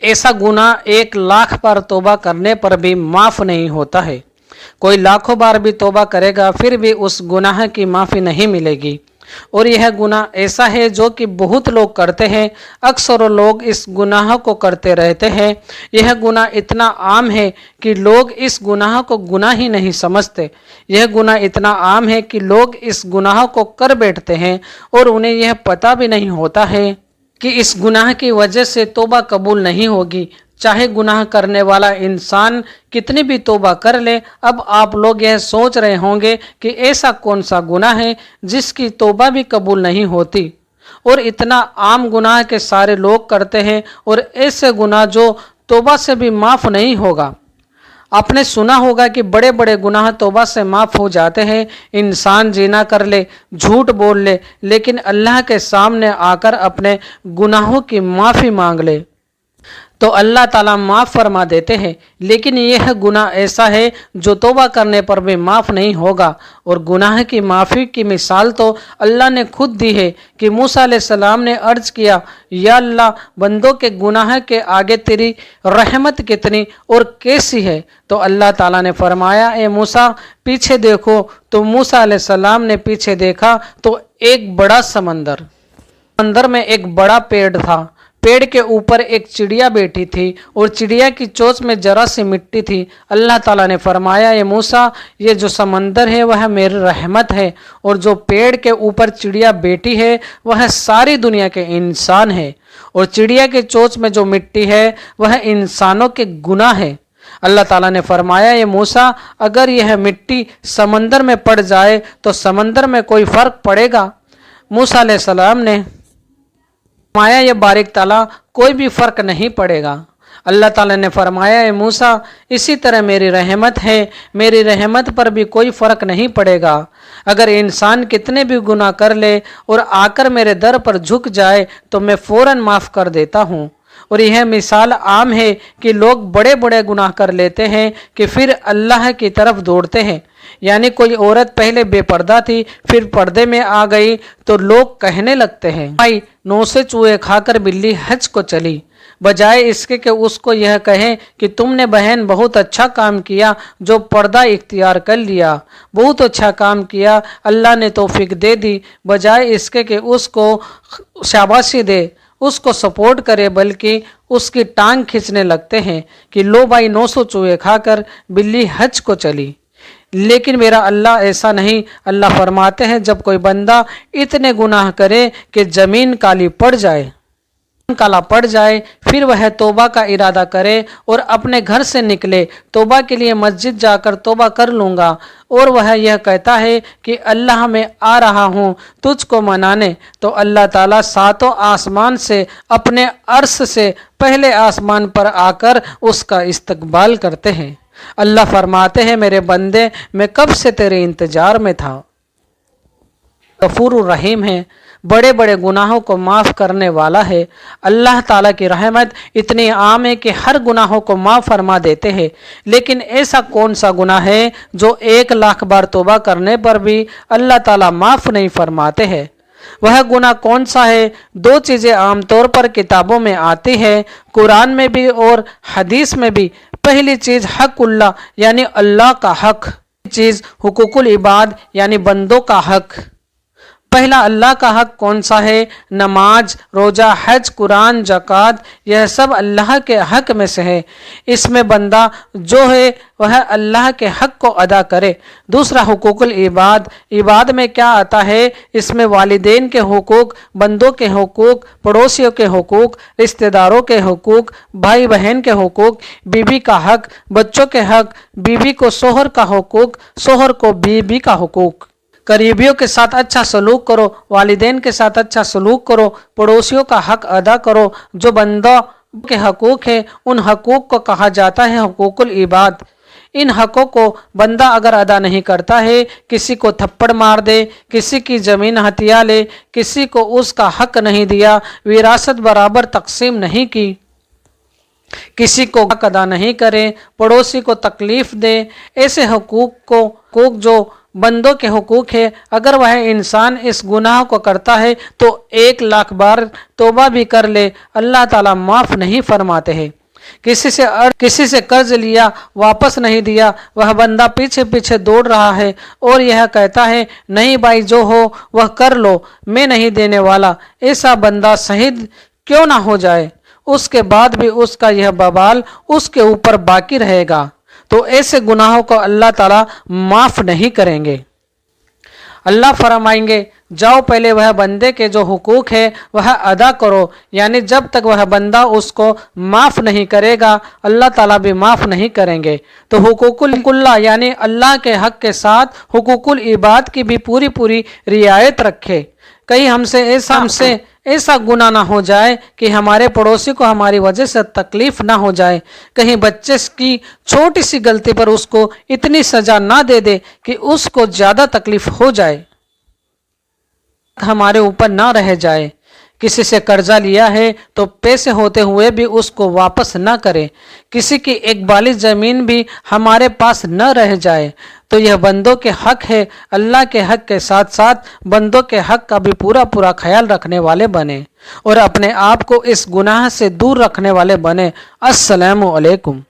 ऐसा गुनाह 1,00,000 बार तौबा करने पर भी माफ़ नहीं होता है। कोई लाखों बार भी तौबा करेगा फिर भी उस गुनाह की माफ़ी नहीं मिलेगी। और यह गुनाह ऐसा है जो कि बहुत लोग करते हैं, अक्सर लोग इस गुनाह को करते रहते हैं। यह गुनाह इतना आम है कि लोग इस गुनाह को गुनाह ही नहीं समझते। यह गुनाह इतना आम है कि लोग इस गुनाह को कर बैठते हैं और उन्हें यह पता भी नहीं होता है कि इस गुनाह की वजह से तौबा कबूल नहीं होगी। चाहे गुनाह करने वाला इंसान कितनी भी तौबा कर ले। अब आप लोग यह सोच रहे होंगे कि ऐसा कौन सा गुनाह है जिसकी तौबा भी कबूल नहीं होती, और इतना आम गुनाह के सारे लोग करते हैं, और ऐसे गुनाह जो तौबा से भी माफ़ नहीं होगा। आपने सुना होगा कि बड़े बड़े गुनाह तौबा से माफ़ हो जाते हैं। इंसान जिना कर ले, झूठ बोल ले, लेकिन अल्लाह के सामने आकर अपने गुनाहों की माफ़ी मांग ले तो अल्लाह ताला माफ़ फरमा देते हैं। लेकिन यह गुनाह ऐसा है जो तौबा करने पर भी माफ़ नहीं होगा। और गुनाह की माफ़ी की मिसाल तो अल्लाह ने खुद दी है कि मूसा अलैहिस्सलाम ने अर्ज़ किया, या अल्लाह, बंदों के गुनाह के आगे तेरी रहमत कितनी और कैसी है। तो अल्लाह ताला ने फरमाया, ए मूसा पीछे देखो। तो मूसा अलैहिस्सलाम ने पीछे देखा तो एक बड़ा समंदर में एक बड़ा पेड़ था। पेड़ के ऊपर एक चिड़िया बैठी थी और चिड़िया की चोंच में जरा सी मिट्टी थी। अल्लाह ताला ने फरमाया, ये मूसा, ये जो समंदर है वह मेरी रहमत है, और जो पेड़ के ऊपर चिड़िया बैठी है वह सारी दुनिया के इंसान है, और चिड़िया के चोंच में जो मिट्टी है वह इंसानों के गुनाह है। अल्लाह ताला ने फरमाया, ये मूसा, अगर यह मिट्टी समंदर में पड़ जाए तो समंदर में कोई फ़र्क पड़ेगा? मूसा अलैहिस्सलाम ने फरमाया, ये बारिक ताला, कोई भी फ़र्क नहीं पड़ेगा। अल्लाह ताला ने फरमाया, ए मूसा, इसी तरह मेरी रहमत है, मेरी रहमत पर भी कोई फ़र्क नहीं पड़ेगा। अगर इंसान कितने भी गुनाह कर ले और आकर मेरे दर पर झुक जाए तो मैं फ़ौरन माफ़ कर देता हूँ। और यह मिसाल आम है कि लोग बड़े बड़े गुनाह कर लेते हैं कि फिर अल्लाह की तरफ दौड़ते हैं। यानी कोई औरत पहले बेपर्दा थी, फिर पर्दे में आ गई तो लोग कहने लगते हैं, भाई 9 से चूहे खाकर बिल्ली हज को चली, बजाय इसके कि उसको यह कहें कि तुमने बहन बहुत अच्छा काम किया जो पर्दा इख्तियार कर लिया, बहुत अच्छा काम किया, अल्लाह ने तौफीक दे दी, बजाय इसके कि उसको शाबाशी दे, उसको सपोर्ट करे, बल्कि उसकी टांग खींचने लगते हैं कि लो भाई 900 चूहे खाकर बिल्ली हज को चली। लेकिन मेरा अल्लाह ऐसा नहीं। अल्लाह फरमाते हैं, जब कोई बंदा इतने गुनाह करे कि ज़मीन काली पड़ जाए, काला पड़ जाए, फिर वह तौबा का इरादा करे और अपने घर से निकले, तौबा के लिए मस्जिद जाकर तौबा कर लूँगा, और वह यह कहता है कि अल्लाह मैं आ रहा हूँ तुझको मनाने, तो अल्लाह ताला 7 आसमान से अपने अर्श से पहले आसमान पर आकर उसका इस्तकबाल करते हैं। अल्लाह फरमाते हैं, मेरे बंदे, मैं कब से तेरे इंतजार में था। गफूर रहीम है, बड़े बड़े गुनाहों को माफ़ करने वाला है। अल्लाह ताला की रहमत इतनी आम है कि हर गुनाहों को माफ़ फरमा देते हैं। लेकिन ऐसा कौन सा गुनाह है जो 1,00,000 बार तौबा करने पर भी अल्लाह ताला माफ़ नहीं फरमाते हैं? वह गुनाह कौन सा है? 2 चीज़ें आमतौर पर किताबों में आती है, कुरान में भी और हदीस में भी। पहली चीज़ हक़ुल्लाह यानी अल्लाह का हक़, चीज़ हुकूकुल इबाद यानी बंदों का हक़। पहला अल्लाह का हक़ कौन सा है? नमाज, रोज़ा, हज, कुरान, ज़कात, यह सब अल्लाह के हक़ में से है। इसमें बंदा जो है वह अल्लाह के हक़ को अदा करे। दूसरा हुकूकुल इबाद, इबाद में क्या आता है? इसमें वालिदैन के हुकूक, बंदों के हुकूक, पड़ोसियों के हुकूक, रिश्तेदारों के हुकूक, भाई बहन के हुकूक, बीवी का हक़, बच्चों के हक़, बीवी को शोहर का हुकूक, शोहर को बीवी का हुकूक, करीबियों के साथ अच्छा सलूक करो, वालिदैन के साथ अच्छा सलूक करो, पड़ोसियों का हक़ अदा करो। जो बंदा के हकूक़ हैं उन हकूक़ को कहा जाता है हुकूकुल इबाद। इन हक़ों को बंदा अगर अदा नहीं करता है, किसी को थप्पड़ मार दे, किसी की ज़मीन हथिया ले, किसी को उसका हक़ नहीं दिया, विरासत बराबर तकसीम नहीं की, किसी को हक़ अदा नहीं करे, पड़ोसी को तकलीफ़ दे, ऐसे हकूक़ जो बंदों के हुकूक है। अगर वह इंसान इस गुनाह को करता है तो 1,00,000 बार तौबा भी कर ले, अल्लाह ताला माफ़ नहीं फरमाते हैं। किसी से कर्ज लिया, वापस नहीं दिया, वह बंदा पीछे पीछे दौड़ रहा है और यह कहता है नहीं भाई जो हो वह कर लो, मैं नहीं देने वाला। ऐसा बंदा शहीद क्यों ना हो जाए, उसके बाद भी उसका यह बवाल उसके ऊपर बाकी रहेगा। तो ऐसे गुनाहों को अल्लाह ताला माफ़ नहीं करेंगे। अल्लाह फरमाएंगे जाओ पहले वह बंदे के जो हुकूक है वह अदा करो, यानी जब तक वह बंदा उसको माफ़ नहीं करेगा अल्लाह ताला भी माफ़ नहीं करेंगे। तो हुकूकुल कुल्ला यानी अल्लाह के हक़ के साथ हुकूकुल इबाद की भी पूरी पूरी रियायत रखे। कहीं हमसे ऐसा गुनाह ना हो जाए कि हमारे पड़ोसी को हमारी वजह से तकलीफ़ ना हो जाए। कहीं बच्चे की छोटी सी गलती पर उसको इतनी सज़ा ना दे दे कि उसको ज़्यादा तकलीफ़ हो जाए, हमारे ऊपर ना रह जाए। किसी से कर्जा लिया है तो पैसे होते हुए भी उसको वापस ना करें। किसी की एक बाली ज़मीन भी हमारे पास न रह जाए। तो यह बंदों के हक़ है। अल्लाह के हक़ के साथ साथ बंदों के हक़ का भी पूरा पूरा ख्याल रखने वाले बने और अपने आप को इस गुनाह से दूर रखने वाले बने। अस्सलामु अलैकुम।